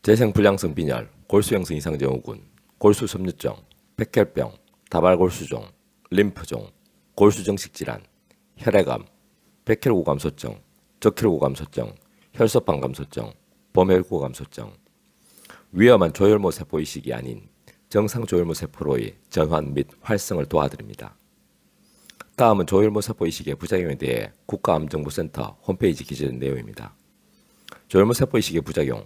재생불량성 빈혈, 골수형성 이상증후군, 골수섬유증, 백혈병, 다발골수종, 림프종, 골수정식질환, 혈액암, 백혈구감소증, 적혈구감소증, 혈소판감소증, 범혈구감소증, 위험한 조혈모 세포 이식이 아닌 정상 조혈모 세포로의 전환 및 활성을 도와드립니다. 다음은 조혈모 세포 이식의 부작용에 대해 국가암정보센터 홈페이지 기재된 내용입니다. 조혈모 세포 이식의 부작용.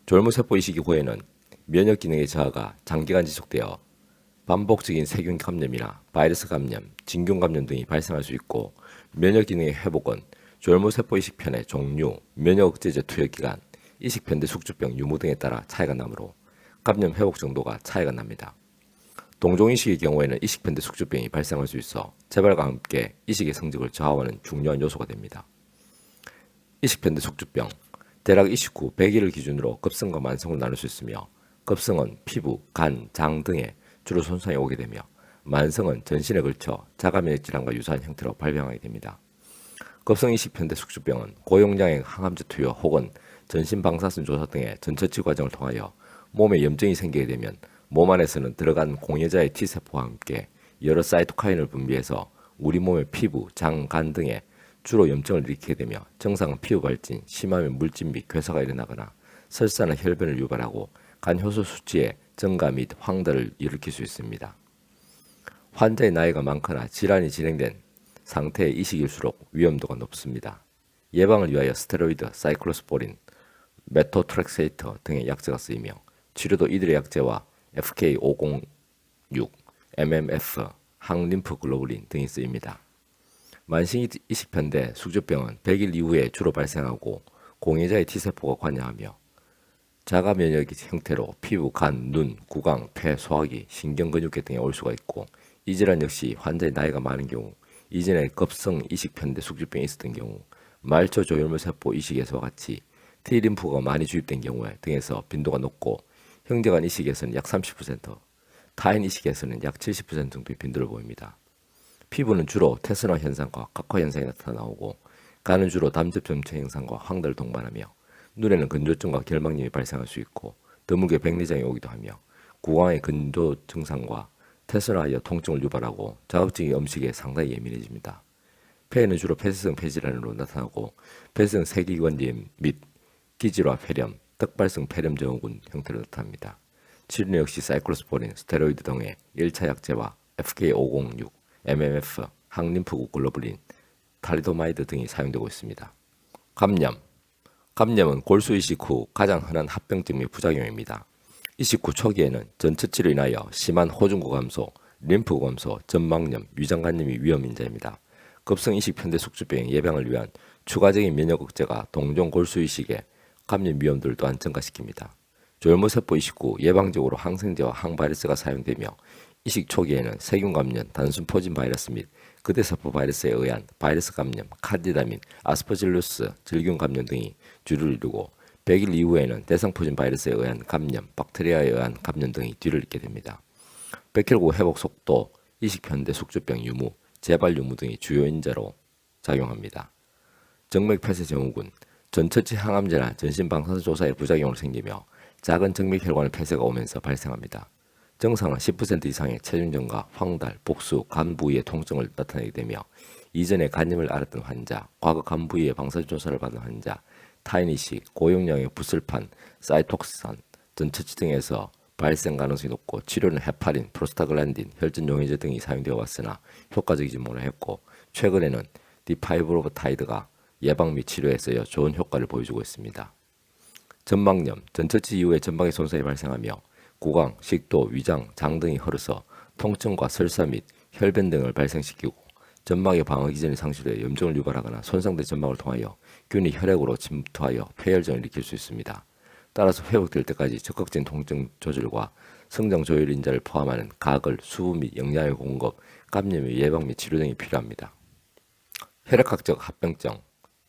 조혈모 세포 이식 후에는 면역 기능의 저하가 장기간 지속되어 반복적인 세균 감염이나 바이러스 감염, 진균 감염 등이 발생할 수 있고, 면역 기능의 회복은 조혈모 세포 이식 편의 종류, 면역 억제제 투여 기간, 이식 편대 숙주병 유무 등에 따라 차이가 나므로 감염 회복 정도가 차이가 납니다. 동종 이식의 경우에는 이식 편대 숙주병이 발생할 수 있어 재발과 함께 이식의 성적을 저하하는 중요한 요소가 됩니다. 이식 편대 숙주병. 대략 이식 후 100일을 기준으로 급성과 만성으로 나눌 수 있으며, 급성은 피부, 간, 장 등에 주로 손상이 오게 되며, 만성은 전신에 걸쳐 자가면역 질환과 유사한 형태로 발병하게 됩니다. 급성 이식 편대 숙주병은 고용량의 항암제 투여 혹은 전신 방사선 조사 등의 전처치 과정을 통하여 몸에 염증이 생기게 되면 몸 안에서는 들어간 공여자의 T세포와 함께 여러 사이토카인을 분비해서 우리 몸의 피부, 장, 간 등에 주로 염증을 일으키게 되며, 증상은 피부 발진, 심하면 물집 및 괴사가 일어나거나 설사나 혈변을 유발하고 간 효소 수치의 증가 및 황달을 일으킬 수 있습니다. 환자의 나이가 많거나 질환이 진행된 상태의 이식일수록 위험도가 높습니다. 예방을 위하여 스테로이드, 사이클로스포린, 메토트렉세이트 등의 약제가 쓰이며, 치료도 이들의 약제와 FK506, MMF, 항림프글로불린 등이 쓰입니다. 만성 이식편대 숙주병은 100일 이후에 주로 발생하고 공여자의 T세포가 관여하며 자가 면역 형태로 피부, 간, 눈, 구강, 폐, 소화기, 신경근육계 등에 올 수가 있고, 이 질환 역시 환자의 나이가 많은 경우, 이전에 급성 이식편대 숙주병이 있었던 경우, 말초 조혈모 세포 이식에서와 같이 T림프가 많이 주입된 경우에 등에서 빈도가 높고, 형제간 이식에서는 약 30%, 타인 이식에서는 약 70% 정도의 빈도를 보입니다. 피부는 주로 테스너 현상과 각화 현상이 나타나오고, 간은 주로 담즙점체 현상과 황달을 동반하며, 눈에는 건조증과 결막염이 발생할 수 있고 드물게 백내장이 오기도 하며, 구강의 건조 증상과 테스너하여 통증을 유발하고 자극적인 음식에 상당히 예민해집니다. 폐에는 주로 폐쇄성 폐질환으로 나타나고, 폐쇄성 세기관염 및 기질화 폐렴, 떡발성 폐렴 증후군 형태로 나타납니다. 치료는 역시 사이클로스포린, 스테로이드 등의 1차 약제와 FK506, MMF, 항림프글로불린, 탈리도마이드 등이 사용되고 있습니다. 감염. 감염은 골수 이식 후 가장 흔한 합병증 및 부작용입니다. 이식 후 초기에는 전처치로 인하여 심한 호중구 감소, 림프 감소, 점막염, 위장간염이 위험 인자입니다. 급성 이식 편대 숙주병 예방을 위한 추가적인 면역 억제가 동종 골수 이식의 감염 위험도를 또한 증가시킵니다. 조혈모 세포 이식 후 예방적으로 항생제와 항바이러스가 사용되며, 이식 초기에는 세균 감염, 단순 포진 바이러스 및 그대세포 바이러스에 의한 바이러스 감염, 칸디다 및 아스퍼질루스 질균 감염 등이 주를 이루고, 100일 이후에는 대상 포진 바이러스에 의한 감염, 박테리아에 의한 감염 등이 뒤를 잇게 됩니다. 백혈구 회복 속도, 이식 편대 숙주병 유무, 재발 유무 등이 주요 인자로 작용합니다. 정맥 폐쇄 증후군. 전처치 항암제나 전신 방사선 조사의 부작용으로 생기며 작은 정맥 혈관의 폐쇄가 오면서 발생합니다. 증상은 10% 이상의 체중 증가, 황달, 복수, 간 부위의 통증을 나타내게 되며, 이전에 간염을 앓았던 환자, 과거 간 부위의 방사선 조사를 받은 환자, 타인 이식, 고용량의 부슬판, 사이톡산, 전처치 등에서 발생 가능성이 높고, 치료는 헤파린, 프로스타글란딘, 혈전 용해제 등이 사용되어 왔으나 효과적이지 못했고, 최근에는 디파이브로바타이드가 예방 및 치료에 쓰여 좋은 효과를 보여주고 있습니다. 점막염. 전처치 이후에 점막의 손상이 발생하며 구강, 식도, 위장, 장 등이 헐어서 통증과 설사 및 혈변 등을 발생시키고, 점막의 방어 기전이 상실해 염증을 유발하거나 손상된 점막을 통하여 균이 혈액으로 침투하여 폐혈증을 일으킬 수 있습니다. 따라서 회복될 때까지 적극적인 통증 조절과 성장 조절 인자를 포함하는 가글, 수분 및 영양의 공급, 감염의 예방 및 치료 등이 필요합니다. 혈액학적 합병증.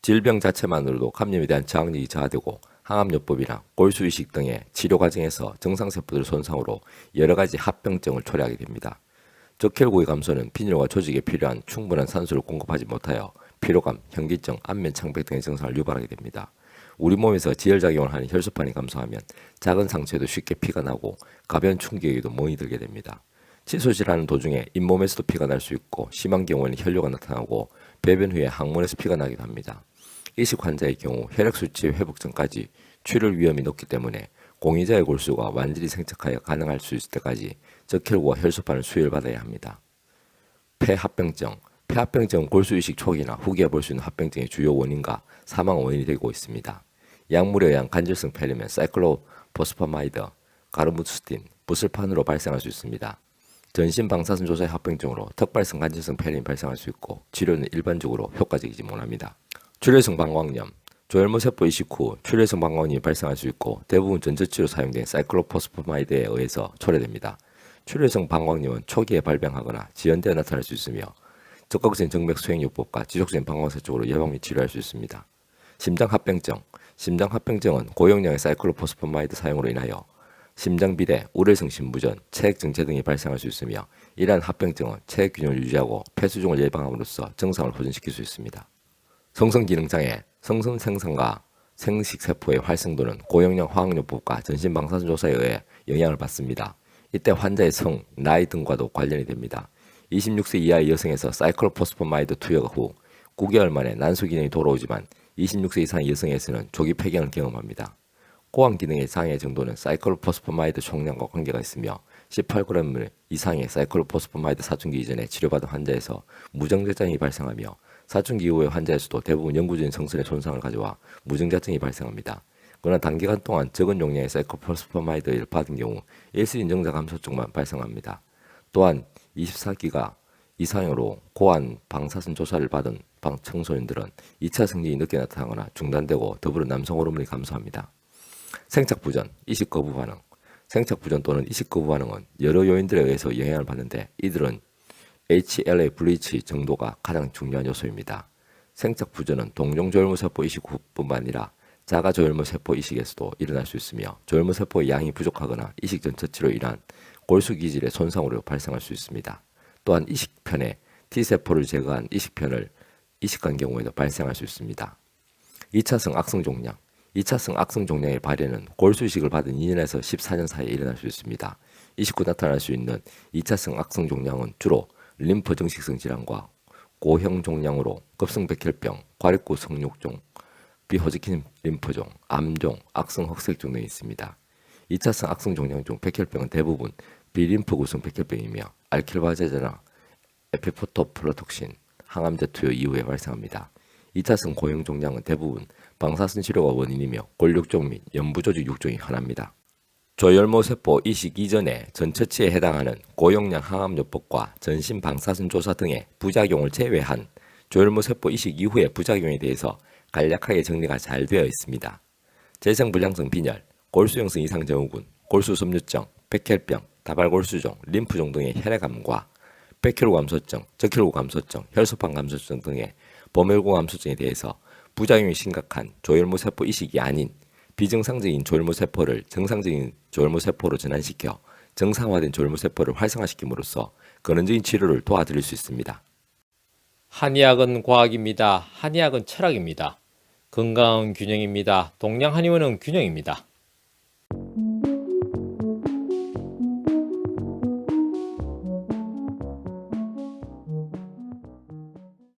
질병 자체만으로도 감염에 대한 저항력이 저하되고, 항암요법이나 골수 이식 등의 치료 과정에서 정상세포들 손상으로 여러 가지 합병증을 초래하게 됩니다. 적혈구의 감소는 빈혈과 조직에 필요한 충분한 산소를 공급하지 못하여 피로감, 현기증, 안면 창백 등의 증상을 유발하게 됩니다. 우리 몸에서 지혈작용을 하는 혈소판이 감소하면 작은 상처에도 쉽게 피가 나고 가벼운 충격에도 멍이 들게 됩니다. 치소질하는 도중에 잇몸에서도 피가 날 수 있고 심한 경우에는 혈뇨가 나타나고 배변 후에 항문에서 피가 나기도 합니다. 이식 환자의 경우 혈액 수치 회복 전까지 출혈 위험이 높기 때문에 공의자의 골수가 완전히 생착하여 가능할 수 있을 때까지 적혈구와 혈소판을 수혈받아야 합니다. 폐합병증. 폐합병증은 골수 이식 초기나 후기에 볼 수 있는 합병증의 주요 원인과 사망 원인이 되고 있습니다. 약물에 의한 간질성 폐렴은 사이클로포스파마이드, 가르무스틴, 부슬판으로 발생할 수 있습니다. 전신 방사선 조사의 합병증으로 턱발성 간질성 폐렴이 발생할 수 있고 치료는 일반적으로 효과적이지 못합니다. 출혈성 방광염. 조혈모세포 이식 후 출혈성 방광염이 발생할 수 있고 대부분 전처치로 사용된 사이클로포스파마이드에 의해서 초래됩니다. 출혈성 방광염은 초기에 발병하거나 지연되어 나타날 수 있으며 적극적인 정맥 수행요법과 지속적인 방광세쪽으로 예방 및 치료할 수 있습니다. 심장합병증. 심장합병증은 고용량의 사이클로포스파마이드 사용으로 인하여 심장비대, 우려성 심부전, 체액정체 등이 발생할 수 있으며 이러한 합병증은 체액 균형을 유지하고 폐수종을 예방함으로써 정상을 보존시킬 수 있습니다. 성성기능장애, 성선 생성과 생식세포의 활성도는 고용량 화학요법과 전신방사선 조사에 의해 영향을 받습니다. 이때 환자의 성, 나이 등과도 관련이 됩니다. 26세 이하의 여성에서 사이클로포스파마이드 투여 후 9개월 만에 난소 기능이 돌아오지만 26세 이상의 여성에서는 조기 폐경을 경험합니다. 고환 기능의 장애 정도는 사이클로포스파마이드 총량과 관계가 있으며 18g 이상의 사이클로포스파마이드 사춘기 이전에 치료받은 환자에서 무정자증이 발생하며 사춘기 이후의 환자에서도 대부분 영구적인 성선의 손상을 가져와 무정자증이 발생합니다. 그러나 단기간 동안 적은 용량의 사이클로포스파마이드를 받은 경우 일시 인정자 감소증만 발생합니다. 또한 24기가 이상으로 고환 방사선 조사를 받은 청소년들은 2차 성징이 늦게 나타나거나 중단되고 더불어 남성 호르몬이 감소합니다. 생착부전, 이식거부 반응. 생착부전 또는 이식거부 반응은 여러 요인들에 의해서 영향을 받는데 이들은 HLA 블리치 정도가 가장 중요한 요소입니다. 생착부전은 동종조혈모세포 이식 후뿐만 아니라 자가조혈모세포 이식에서도 일어날 수 있으며 조혈모세포의 양이 부족하거나 이식 전 처치로 인한 골수기질의 손상으로 발생할 수 있습니다. 또한 이식편에 T세포를 제거한 이식편을 이식한 경우에도 발생할 수 있습니다. 2차성 악성 종양. 2차성 악성 종양의 발현은 골수 이식을 받은 2년에서 14년 사이에 일어날 수 있습니다. 이식 후 나타날 수 있는 2차성 악성 종양은 주로 림프 정식성 질환과 고형 종양으로 급성백혈병, 과립구 성육종, 비호지킨 림프종, 암종, 악성 흑색종 등이 있습니다. 2차성 악성 종양 중 백혈병은 대부분 비림프 구성 백혈병이며 알킬바제제나 에피포토프로톡신, 항암제 투여 이후에 발생합니다. 2차성 고형 종양은 대부분 방사선 치료가 원인이며 골육종 및 연부조직 육종이 흔합니다. 조혈모세포 이식 이전에 전처치에 해당하는 고용량 항암요법과 전신 방사선 조사 등의 부작용을 제외한 조혈모세포 이식 이후의 부작용에 대해서 간략하게 정리가 잘 되어 있습니다. 재생불량성 빈혈, 골수형성 이상증후군, 골수섬유증, 백혈병, 다발골수종, 림프종 등의 혈액암과 백혈구 감소증, 적혈구 감소증, 혈소판 감소증 등의 범혈구 감소증에 대해서 부작용이 심각한 조혈모세포 이식이 아닌 비정상적인 조혈모세포를 정상적인 조혈모세포로 전환시켜 정상화된 조혈모세포를 활성화시킴으로써 근원적인 치료를 도와드릴 수 있습니다. 한의학은 과학입니다. 한의학은 철학입니다. 건강은 균형입니다. 동양 한의원은 균형입니다.